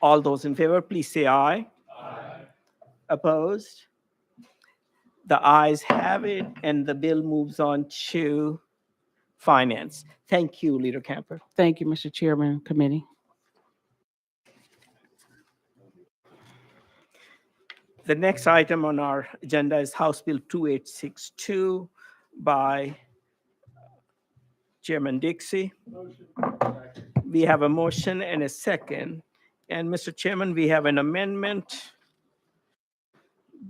All those in favor, please say aye. Aye. Opposed? The ayes have it, and the bill moves on to Finance. Thank you, Leader Camper. Thank you, Mr. Chairman, Committee. The next item on our agenda is House Bill 2862 by Chairman Dixie. We have a motion and a second. And Mr. Chairman, we have an amendment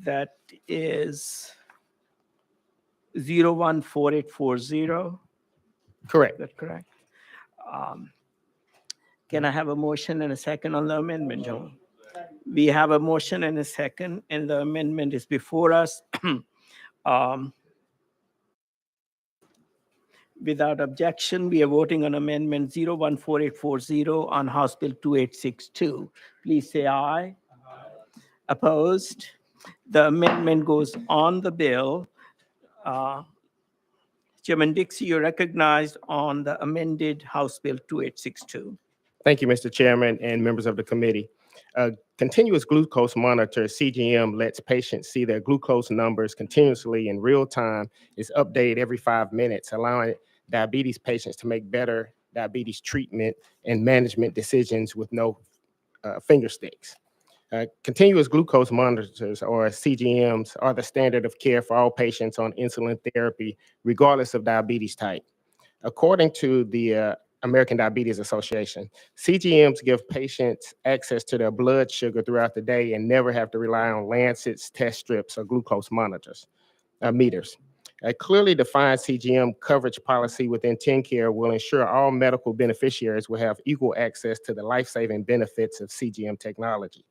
that is 014840. Correct. Is that correct? Can I have a motion and a second on the amendment, John? We have a motion and a second, and the amendment is before us. Without objection, we are voting on amendment 014840 on House Bill 2862. Please say aye. Aye. Opposed? The amendment goes on the bill. Chairman Dixie, you're recognized on the amended House Bill 2862. Thank you, Mr. Chairman and members of the committee. Continuous glucose monitor, CGM, lets patients see their glucose numbers continuously in real time. It's updated every 5 minutes, allowing diabetes patients to make better diabetes treatment and management decisions with no finger sticks. Continuous glucose monitors, or CGMs, are the standard of care for all patients on insulin therapy, regardless of diabetes type. According to the American Diabetes Association, CGMs give patients access to their blood sugar throughout the day and never have to rely on lancets, test strips, or glucose meters. A clearly defined CGM coverage policy within Tenncare will ensure all medical beneficiaries will have equal access to the life-saving benefits of CGM technology.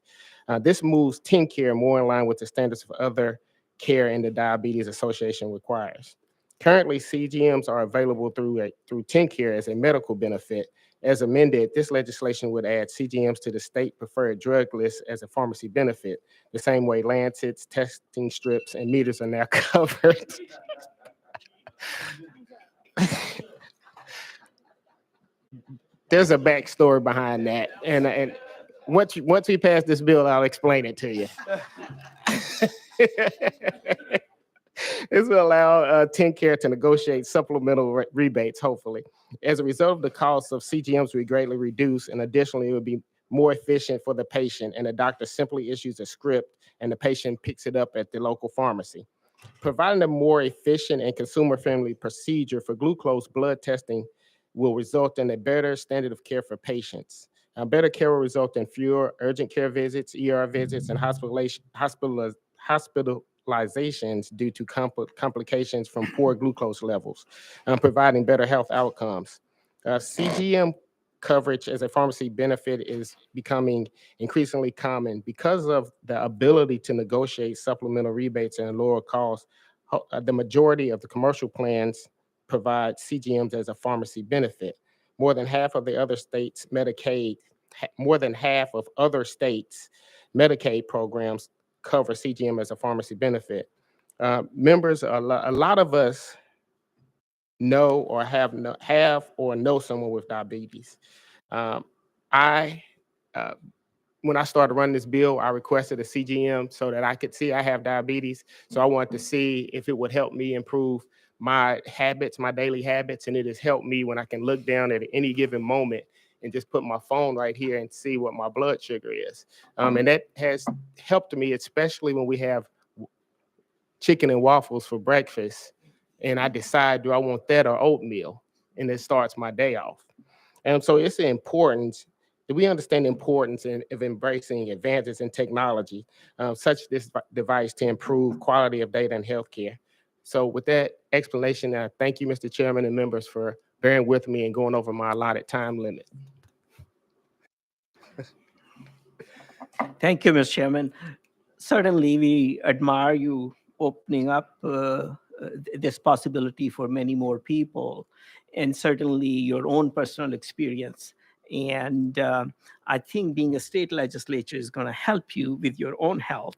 This moves Tenncare more in line with the standards of other care in the Diabetes Association requires. Currently, CGMs are available through Tenncare as a medical benefit. As amended, this legislation would add CGMs to the state preferred drug list as a pharmacy benefit, the same way lancets, testing strips, and meters are now covered. There's a backstory behind that, and once we pass this bill, I'll explain it to you. This will allow Tenncare to negotiate supplemental rebates, hopefully. As a result, the cost of CGMs will greatly reduce, and additionally, it will be more efficient for the patient, and the doctor simply issues a script, and the patient picks it up at the local pharmacy. Providing a more efficient and consumer-friendly procedure for glucose blood testing will result in a better standard of care for patients. Better care will result in fewer urgent care visits, ER visits, and hospitalizations due to complications from poor glucose levels, providing better health outcomes. CGM coverage as a pharmacy benefit is becoming increasingly common because of the ability to negotiate supplemental rebates and lower costs. The majority of the commercial plans provide CGMs as a pharmacy benefit. More than half of other states' Medicaid programs cover CGM as a pharmacy benefit. Members, a lot of us know or have know someone with diabetes. When I started running this bill, I requested a CGM so that I could see I have diabetes. So I wanted to see if it would help me improve my habits, my daily habits, and it has helped me when I can look down at any given moment and just put my phone right here and see what my blood sugar is. And that has helped me, especially when we have chicken and waffles for breakfast, and I decide, do I want that or oatmeal? And it starts my day off. And so it's important that we understand the importance of embracing advances in technology, such as this device, to improve quality of data and healthcare. So with that explanation, thank you, Mr. Chairman and members, for bearing with me and going over my allotted time limit. Thank you, Mr. Chairman. Certainly, we admire you opening up this possibility for many more people, and certainly your own personal experience. And I think being a state legislature is going to help you with your own health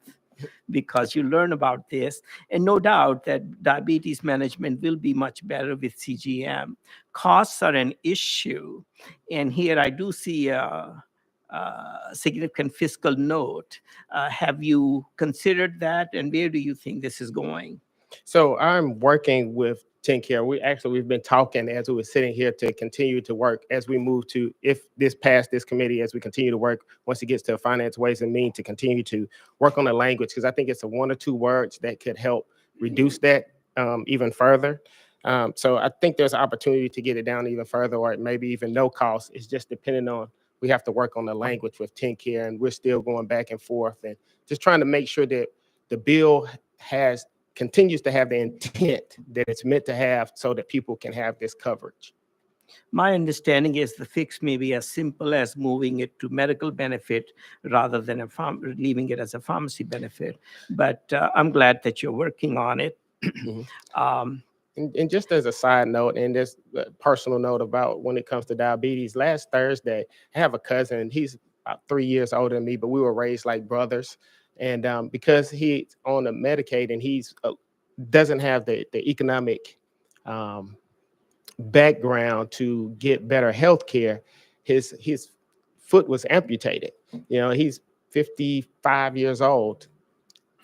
because you learn about this. And no doubt that diabetes management will be much better with CGM. Costs are an issue. And here I do see a significant fiscal note. Have you considered that, and where do you think this is going? So I'm working with Tenncare. We've been talking as we were sitting here to continue to work as we move to, if this passed this committee, as we continue to work once it gets to finance, ways and means, to continue to work on the language, because I think it's a 1 or 2 words that could help reduce that even further. So I think there's an opportunity to get it down even further, or maybe even no cost. It's just depending on, we have to work on the language with Tenncare, and we're still going back and forth and just trying to make sure that the bill continues to have the intent that it's meant to have so that people can have this coverage. My understanding is the fix may be as simple as moving it to medical benefit rather than leaving it as a pharmacy benefit. But I'm glad that you're working on it. And just as a side note, and just a personal note about when it comes to diabetes, last Thursday, I have a cousin, he's about 3 years older than me, but we were raised like brothers. And because he's on a Medicaid and he's doesn't have the economic background to get better health care, his foot was amputated. You know, he's 55 years old.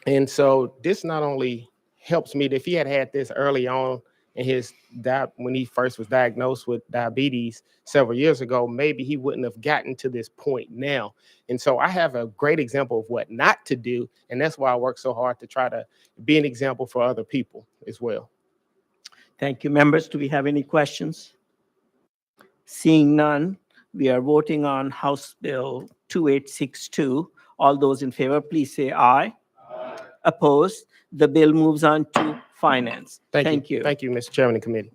And so this not only helps me, that if he had had this early on in when he first was diagnosed with diabetes several years ago, maybe he wouldn't have gotten to this point now. And so I have a great example of what not to do. And that's why I work so hard to try to be an example for other people as well. Thank you. Members, do we have any questions? Seeing none, we are voting on House Bill 2862. All those in favor, please say aye. Aye. Opposed? The bill moves on to finance. Thank you. Thank you, Mr. Chairman and committee.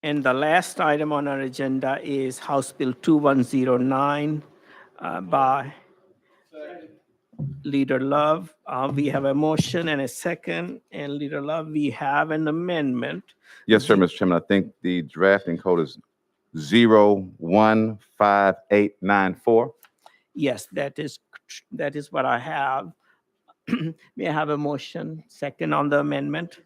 And the last item on our agenda is House Bill 2109 by Leader Love. We have a motion and a second, and Leader Love, we have an amendment. Yes, sir, Mr. Chairman. I think the drafting code is 015894. Yes, that is what I have. May I have a motion, second on the amendment?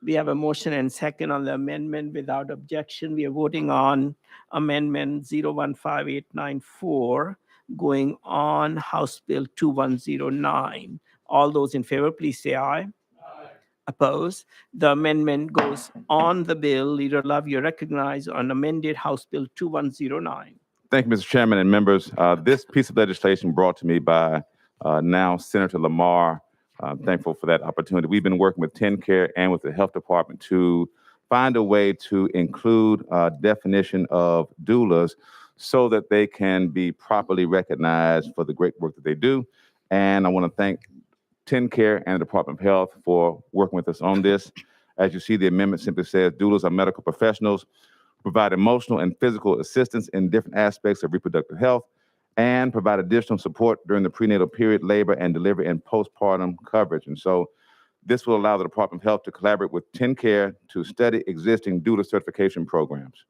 We have a motion and second on the amendment without objection. We are voting on amendment 015894 going on House Bill 2109. All those in favor, please say aye. Opposed? The amendment goes on the bill. Leader Love, you recognize on amended House Bill 2109. Thank you, Mr. Chairman and members. This piece of legislation brought to me by now Senator Lamar. I'm thankful for that opportunity. We've been working with Tenncare and with the health department to find a way to include a definition of doulas so that they can be properly recognized for the great work that they do. And I want to thank Tenncare and the Department of Health for working with us on this. As you see, the amendment simply says doulas are medical professionals who provide emotional and physical assistance in different aspects of reproductive health and provide additional support during the prenatal period, labor, and delivery and postpartum coverage. And so this will allow the Department of Health to collaborate with Tenncare to study existing doula certification programs.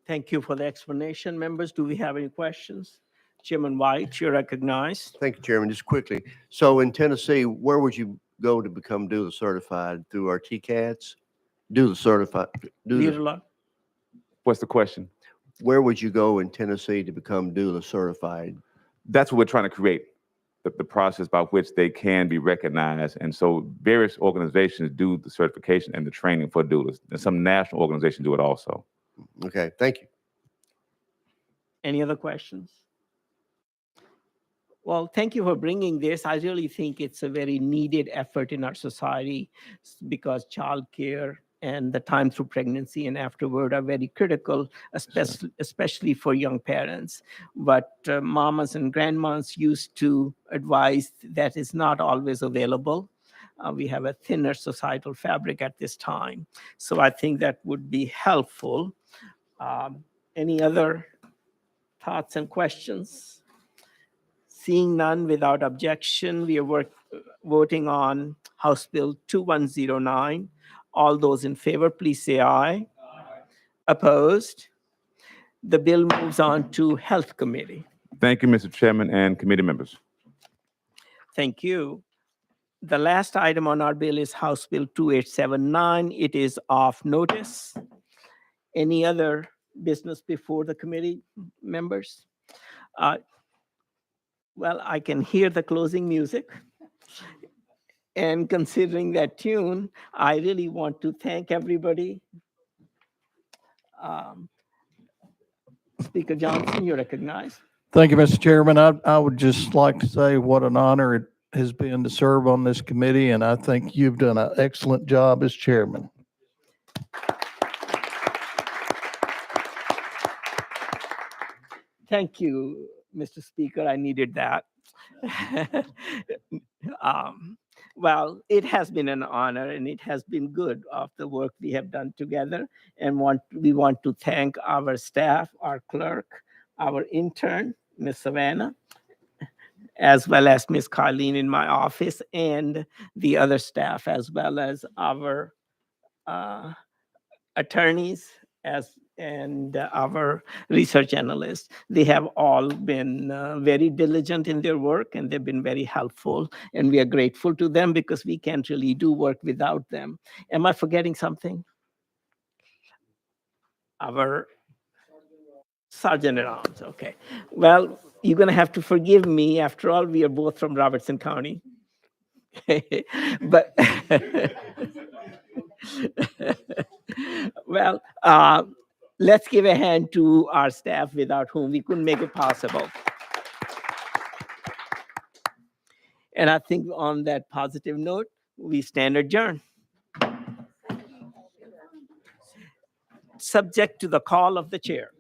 Thank you for the explanation. Members, do we have any questions? Chairman White, you're recognized. Thank you, Chairman. Just quickly. So in Tennessee, where would you go to become doula certified? Through our TCATs? Doula certified? Leader Love? What's the question? Where would you go in Tennessee to become doula certified? That's what we're trying to create, the process by which they can be recognized. And so various organizations do the certification and the training for doulas, and some national organizations do it also. Okay, thank you. Any other questions? Well, thank you for bringing this. I really think it's a very needed effort in our society because childcare and the time through pregnancy and afterward are very critical, especially for young parents. But mamas and grandmas used to advise that is not always available. We have a thinner societal fabric at this time. So I think that would be helpful. Any other thoughts and questions? Seeing none, without objection, we are voting on House Bill 2109. All those in favor, please say aye. Opposed? The bill moves on to Health Committee. Thank you, Mr. Chairman and committee members. Thank you. The last item on our bill is House Bill 2879. It is off notice. Any other business before the committee members? Well, I can hear the closing music. And considering that tune, I really want to thank everybody. Speaker Johnson, you're recognized. Thank you, Mr. Chairman. I would just like to say what an honor it has been to serve on this committee, and I think you've done an excellent job as chairman. Thank you, Mr. Speaker. I needed that. Well, it has been an honor and it has been good of the work we have done together. And we want to thank our staff, our clerk, our intern, Ms. Savannah, as well as Ms. Carlene in my office and the other staff, as well as our attorneys and our research analysts. They have all been very diligent in their work and they've been very helpful. And we are grateful to them because we can't really do work without them. Am I forgetting something? Our Sergeant at Arms, okay. Well, you're gonna have to forgive me. After all, we are both from Robertson County. But, well, let's give a hand to our staff without whom we couldn't make it possible. And I think on that positive note, we stand adjourned. Subject to the call of the chair.